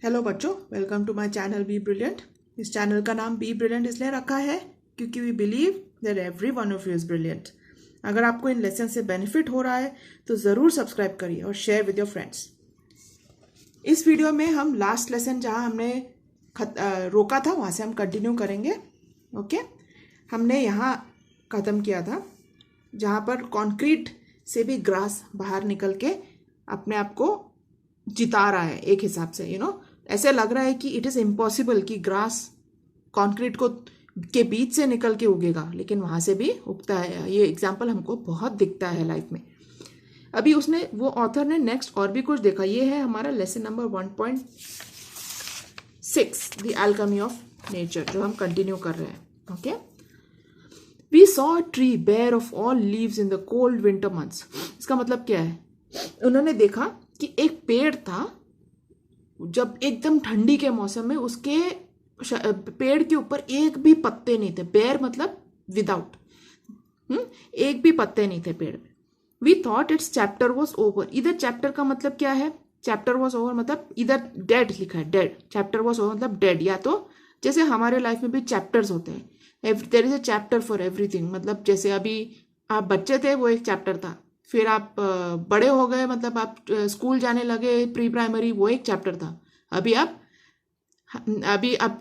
Hello बच्चों, welcome to my channel Be Brilliant. इस channel का नाम बी ब्रिलियंट इसलिए रखा है क्योंकि we believe that every one of you is brilliant. अगर आपको इन लेसन से बेनिफिट हो रहा है तो ज़रूर सब्सक्राइब करिए और शेयर विद योर फ्रेंड्स। इस वीडियो में हम लास्ट लेसन जहाँ हमने रोका था वहाँ से हम कंटिन्यू करेंगे। ओके, हमने यहाँ ख़त्म किया था जहाँ पर कंक्रीट से भी ग्रास बाहर निकल के अपने आप को जिता रहा है। एक हिसाब से ऐसे लग रहा है कि इट इज़ इम्पॉसिबल कि ग्रास कंक्रीट को के बीच से निकल के उगेगा, लेकिन वहाँ से भी उगता है। ये एग्जाम्पल हमको बहुत दिखता है लाइफ में। अभी वो ऑथर ने नेक्स्ट और भी कुछ देखा। ये है हमारा lesson number 1.6 The Alchemy of Nature, जो हम कंटिन्यू कर रहे हैं। Okay, we saw a tree bare of all leaves in the cold winter months. इसका मतलब क्या है? उन्होंने देखा कि एक पेड़ था, जब एकदम ठंडी के मौसम में उसके पेड़ के ऊपर एक भी पत्ते नहीं थे। बेयर मतलब विदाउट, एक भी पत्ते नहीं थे पेड़ में। We thought its chapter was over. इधर चैप्टर का मतलब क्या है? चैप्टर वॉज ओवर मतलब इधर डेड लिखा है, डेड। चैप्टर वॉज ओवर मतलब डेड। या तो जैसे हमारे लाइफ में भी चैप्टर्स होते हैं, there is a chapter for everything. मतलब जैसे अभी आप बच्चे थे, वो एक चैप्टर था। फिर आप बड़े हो गए, मतलब आप स्कूल जाने लगे, प्री प्राइमरी, वो एक चैप्टर था। अभी आप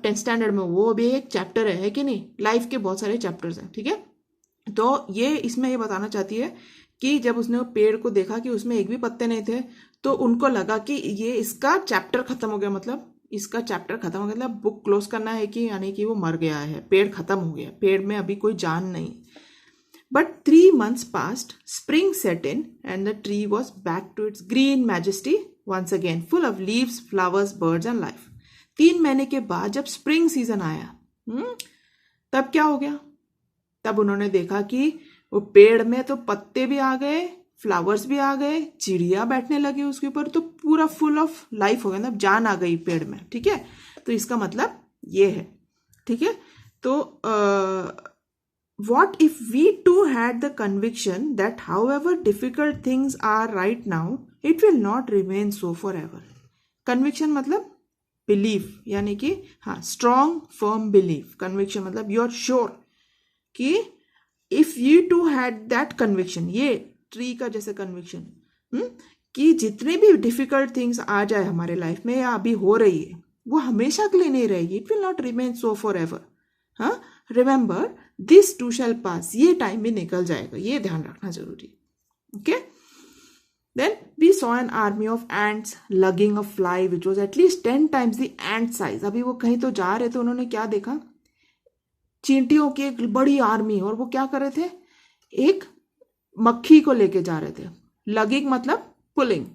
10th स्टैंडर्ड में, वो भी एक चैप्टर है कि नहीं? लाइफ के बहुत सारे चैप्टर्स हैं, ठीक है। तो ये इसमें ये बताना चाहती है कि जब उसने पेड़ को देखा कि उसमें एक भी पत्ते नहीं थे, तो उनको लगा कि ये इसका चैप्टर खत्म हो गया। मतलब इसका चैप्टर खत्म हो गया, मतलब बुक क्लोज करना है कि यानी कि वो मर गया है, पेड़ खत्म हो गया, पेड़ में अभी कोई जान नहीं। But 3 months passed, spring set in, and the tree was back to its green majesty once again, full of leaves, flowers, birds and life. 3 महीने के बाद जब स्प्रिंग सीजन आया, तब क्या हो गया? तब उन्होंने देखा कि वो पेड़ में तो पत्ते भी आ गए, फ्लावर्स भी आ गए, चिड़िया बैठने लगी उसके ऊपर, तो पूरा फुल ऑफ लाइफ हो गया, मतलब जान आ गई पेड़ में, ठीक है। तो इसका मतलब ये है, ठीक है। तो what if we too had the conviction that however difficult things are right now, it will not remain so forever? Conviction मतलब belief, यानी कि हाँ, strong firm belief. Conviction मतलब you are sure कि if you too had that conviction, ये tree का जैसे conviction, कि जितने भी difficult things आ जाए हमारे लाइफ में या अभी हो रही है, वो हमेशा के लिए नहीं रहेगी. It will not remain so forever. हाँ, remember this too shall pass, ये टाइम भी निकल जाएगा, ये ध्यान रखना जरूरी। Okay, then we saw an army of ants lugging a fly which was at least 10 times the ant size. अभी वो कहीं तो जा रहे थे, उन्होंने क्या देखा? चींटियों की एक बड़ी आर्मी, और वो क्या कर रहे थे? एक मक्खी को लेके जा रहे थे। लगिंग मतलब पुलिंग,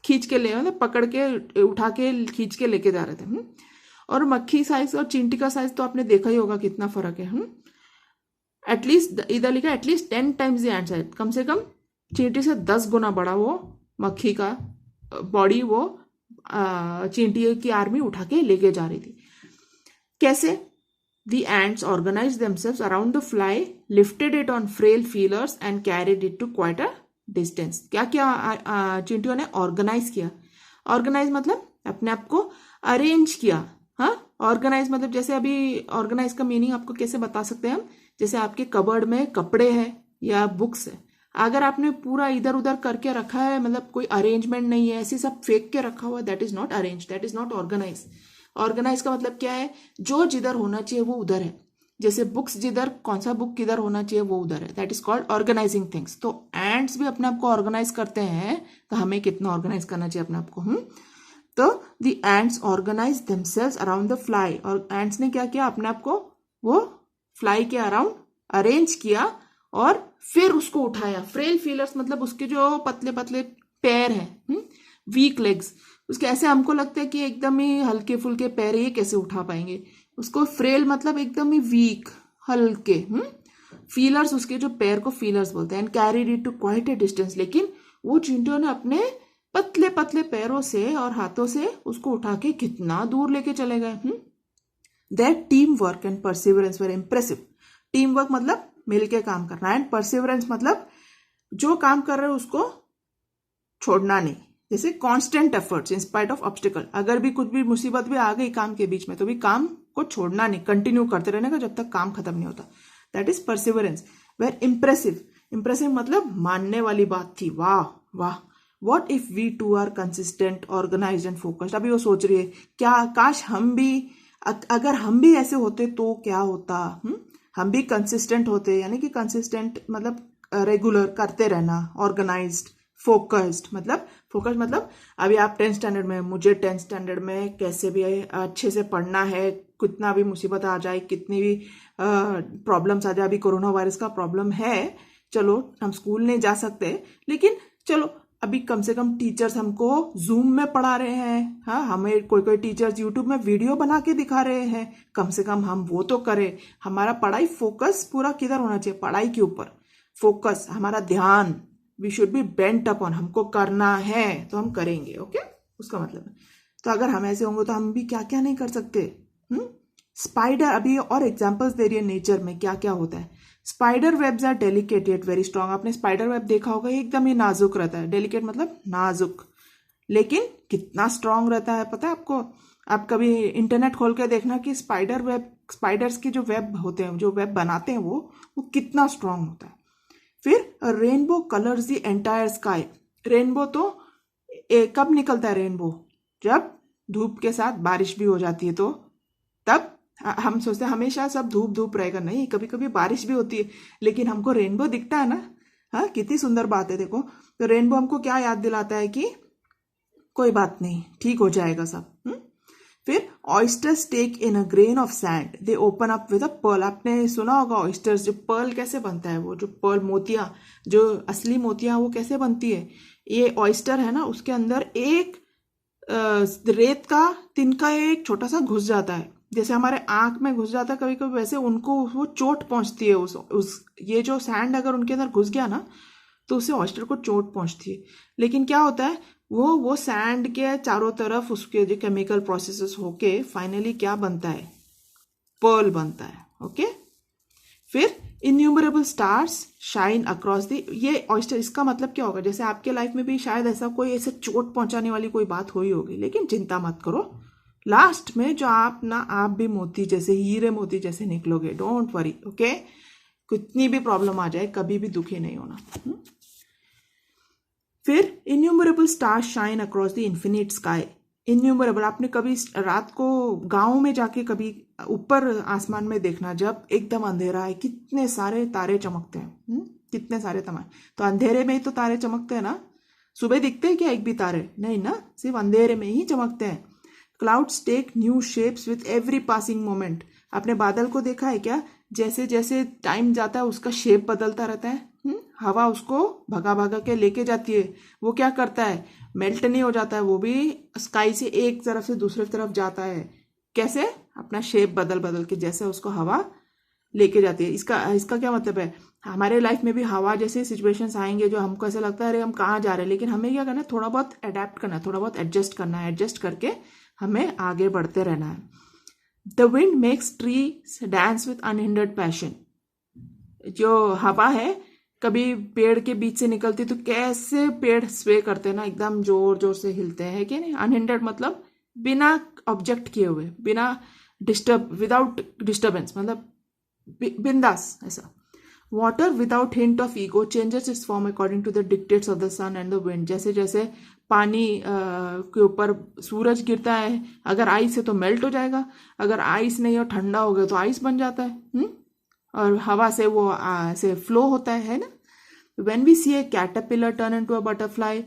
खींच के ले, मतलब पकड़ के, उठा के, खींच के लेके जा रहे थे। और मक्खी साइज और चींटी का साइज तो आपने देखा ही होगा कितना फर्क है। एटलीस्ट इधर लिखा at least 10 times the ant size, कम से कम चींटी से 10 गुना बड़ा वो मक्खी का बॉडी, वो चींटी की आर्मी उठा के लेके जा रही थी। कैसे? The ants organise themselves around the fly, lifted it on frail feelers and carried it to quite a distance. क्या क्या चींटियों ने ऑर्गेनाइज किया? ऑर्गेनाइज मतलब अपने आप को अरेंज किया। हाँ, ऑर्गेनाइज मतलब जैसे अभी ऑर्गेनाइज का मीनिंग आपको कैसे बता सकते हैं हम? जैसे आपके कबर्ड में कपड़े हैं या बुक्स है, अगर आपने पूरा इधर उधर करके रखा है, मतलब कोई अरेंजमेंट नहीं है, ऐसे सब फेंक के रखा हुआ, that is not arrange, that is not organise. Organise का मतलब क्या है? जो जिधर होना चाहिए वो उधर है। जैसे बुक्स जिधर, कौन सा बुक किधर होना चाहिए वो उधर है, that is called organising things. तो एंड्स भी अपने आप को ऑर्गेनाइज करते हैं, तो हमें कितना ऑर्गेनाइज करना चाहिए अपने आप को? तो the ants organise themselves around the fly, और एंट्स ने क्या किया? अपने आप को वो फ्लाई के अराउंड अरेंज किया और फिर उसको उठाया। फ्रेल फीलर्स मतलब उसके जो पतले पतले पैर हैं, वीक लेग्स, उसके ऐसे हमको लगता है कि एकदम ही हल्के फुल्के पैर, ये कैसे उठा पाएंगे? उसको फ्रेल मतलब एकदम ही वीक, हल्के। फीलर्स, उसके जो पैर को फीलर्स बोलते हैं। And carried it to quite a distance, लेकिन वो चींटियों ने अपने पतले पतले पैरों से और हाथों से उसको उठा के कितना दूर लेके चले गए। That team work and perseverance were impressive. Team work मतलब मिलके काम करना, एंड परसिवरेंस मतलब जो काम कर रहे हो उसको छोड़ना नहीं, जैसे constant efforts in spite of obstacle, अगर भी कुछ भी मुसीबत भी आ गई काम के बीच में तो भी काम को छोड़ना नहीं, कंटिन्यू करते रहने का जब तक काम खत्म नहीं होता, that is perseverance. Were impressive, impressive मतलब मानने वाली बात थी, वाह वाह। What if we too are consistent, organise and focused, अभी वो सोच रही है क्या काश हम भी, अगर हम भी ऐसे होते तो क्या होता, हम भी कंसिस्टेंट होते, यानी कि कंसिस्टेंट मतलब रेगुलर करते रहना, ऑर्गेनाइज्ड, फोकस्ड मतलब अभी आप 10th स्टैंडर्ड में, मुझे 10th स्टैंडर्ड में कैसे भी अच्छे से पढ़ना है, कितना भी मुसीबत आ जाए, कितनी भी प्रॉब्लम्स आ जाए, अभी कोरोना वायरस का प्रॉब्लम है, चलो हम स्कूल नहीं जा सकते, लेकिन चलो अभी कम से कम टीचर्स हमको जूम में पढ़ा रहे हैं, हाँ, हमें कोई टीचर्स यूट्यूब में वीडियो बना के दिखा रहे हैं, कम से कम हम वो तो करें। हमारा पढ़ाई फोकस पूरा किधर होना चाहिए, पढ़ाई के ऊपर फोकस, हमारा ध्यान, we should be bent upon, हमको करना है तो हम करेंगे, ओके, उसका मतलब है। तो अगर हम ऐसे होंगे तो हम भी क्या क्या नहीं कर सकते। स्पाइडर, अभी और एग्जांपल्स दे रही है नेचर में क्या क्या होता है। Spider webs are delicate yet very strong, आपने स्पाइडर वेब देखा होगा, एकदम ही नाजुक रहता है, डेलिकेट मतलब नाजुक, लेकिन कितना स्ट्रांग रहता है पता है आपको। आप कभी इंटरनेट खोल के देखना कि स्पाइडर वेब, स्पाइडर्स की जो वेब होते हैं, जो वेब बनाते हैं वो कितना स्ट्रांग होता है। फिर rainbow colours the entire sky, rainbow तो कब निकलता है रेनबो, जब धूप के साथ बारिश भी हो जाती है, तो तब हम सोचते हैं हमेशा सब धूप धूप रहेगा, नहीं, कभी कभी बारिश भी होती है, लेकिन हमको रेनबो दिखता है ना, हाँ, कितनी सुंदर बात है। देखो तो रेनबो हमको क्या याद दिलाता है कि कोई बात नहीं, ठीक हो जाएगा सब। फिर oysters take in a grain of sand, they open up with a pearl, आपने सुना होगा ऑयस्टर्स, जो पर्ल कैसे बनता है, वो जो पर्ल मोतिया, जो असली मोतिया वो कैसे बनती है, ये ऑयस्टर है ना, उसके अंदर एक रेत का तिनका एक छोटा सा घुस जाता है, जैसे हमारे आंख में घुस जाता है कभी कभी, वैसे उनको वो चोट पहुंचती है, उस ये जो सैंड अगर उनके अंदर घुस गया ना तो उससे ऑयस्टर को चोट पहुंचती है। लेकिन क्या होता है, वो सैंड के चारों तरफ उसके जो केमिकल प्रोसेसेस होके फाइनली क्या बनता है, पर्ल बनता है, ओके। फिर innumerable stars shine across the, ये ऑयस्टर, इसका मतलब क्या होगा, जैसे आपके लाइफ में भी शायद ऐसा कोई ऐसे चोट पहुंचाने वाली कोई बात हुई होगी, लेकिन चिंता मत करो, लास्ट में जो आप भी मोती जैसे, हीरे मोती जैसे निकलोगे, डोंट वरी, ओके। कितनी भी प्रॉब्लम आ जाए कभी भी दुखी नहीं होना। फिर innumerable stars shine across the infinite sky, innumerable, आपने कभी रात को गांव में जाके कभी ऊपर आसमान में देखना, जब एकदम अंधेरा है कितने सारे तारे चमकते हैं, कितने सारे तमाम, तो अंधेरे में ही तो तारे चमकते हैं ना, सुबह दिखते हैं क्या एक भी तारे, नहीं ना, सिर्फ अंधेरे में ही चमकते हैं। Clouds take new shapes with every passing moment, आपने बादल को देखा है क्या, जैसे जैसे टाइम जाता है उसका शेप बदलता रहता है, हवा उसको भगा भगा के लेके जाती है, वो क्या करता है, मेल्ट नहीं हो जाता है, वो भी स्काई से एक तरफ से दूसरी तरफ जाता है, कैसे, अपना शेप बदल बदल के, जैसे उसको हवा लेके जाती है। इसका क्या मतलब है, हमारे लाइफ में भी हवा जैसे सिचुएशंस आएंगे जो हमको ऐसा लगता है अरे हम कहाँ जा रहे हैं, लेकिन हमें क्या करना है, थोड़ा बहुत अडेप्ट करना है, थोड़ा बहुत एडजस्ट करना है, एडजस्ट करके हमें आगे बढ़ते रहना है। The wind makes trees dance with unhindered passion, जो हवा है कभी पेड़ के बीच से निकलती तो कैसे पेड़ स्वे करते हैं ना, एकदम जोर जोर से हिलते हैं, कि नहीं। अनहिंडर्ड मतलब बिना ऑब्जेक्ट किए हुए, बिना विदाउट डिस्टर्बेंस, मतलब बिंदास ऐसा। Water without hint of ego changes its form according to the dictates of the sun and the wind, जैसे जैसे पानी के ऊपर सूरज गिरता है, अगर आइस है तो मेल्ट हो जाएगा, अगर आइस नहीं हो ठंडा हो गया तो आइस बन जाता है, और हवा से वो ऐसे फ्लो होता है ना। When we see a caterpillar turn into a butterfly,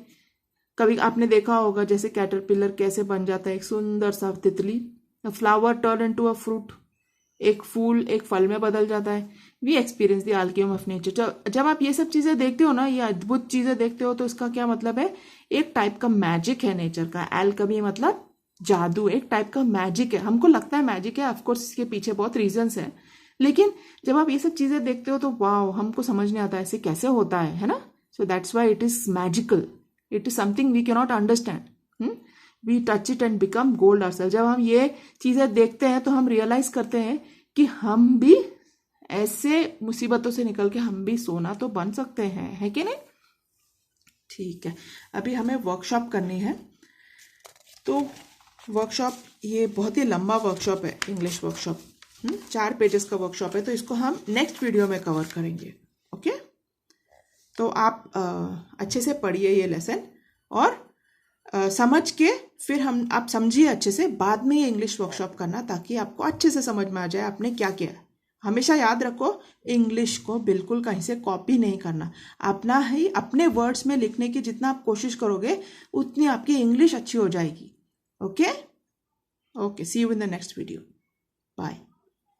कभी आपने देखा होगा जैसे कैटरपिलर कैसे बन जाता है, एक सुंदर सा तितली, flower turn into a fruit, एक फूल एक फल में बदल जाता है। We experience the alchemy of nature, जब आप ये सब चीजें देखते हो ना, ये अद्भुत चीजें देखते हो, तो इसका क्या मतलब है, एक टाइप का मैजिक है नेचर का, अल्केमी मतलब जादू, एक टाइप का मैजिक है, हमको लगता है मैजिक है, ऑफकोर्स इसके पीछे बहुत रीजंस हैं, लेकिन जब आप ये सब चीजें देखते हो तो वाओ, हमको समझ नहीं आता ऐसे कैसे होता है ना। So that's why it is magical, it is something we can not understand, we touch it and become gold ourselves. जब हम ये चीजें देखते हैं तो हम रियलाइज करते हैं कि हम भी ऐसे मुसीबतों से निकल के हम भी सोना तो बन सकते हैं, है कि नहीं। ठीक है, अभी हमें वर्कशॉप करनी है। तो वर्कशॉप ये बहुत ही लंबा वर्कशॉप है, इंग्लिश वर्कशॉप 4 पेजेस का वर्कशॉप है, तो इसको हम नेक्स्ट वीडियो में कवर करेंगे। ओके, तो आप अच्छे से पढ़िए ये लेसन और समझ के फिर आप समझिए अच्छे से, बाद में ये इंग्लिश वर्कशॉप करना, ताकि आपको अच्छे से समझ में आ जाए आपने क्या किया है। हमेशा याद रखो, इंग्लिश को बिल्कुल कहीं से कॉपी नहीं करना, अपना ही अपने वर्ड्स में लिखने की जितना आप कोशिश करोगे उतनी आपकी इंग्लिश अच्छी हो जाएगी। Okay, see you in the next video, bye.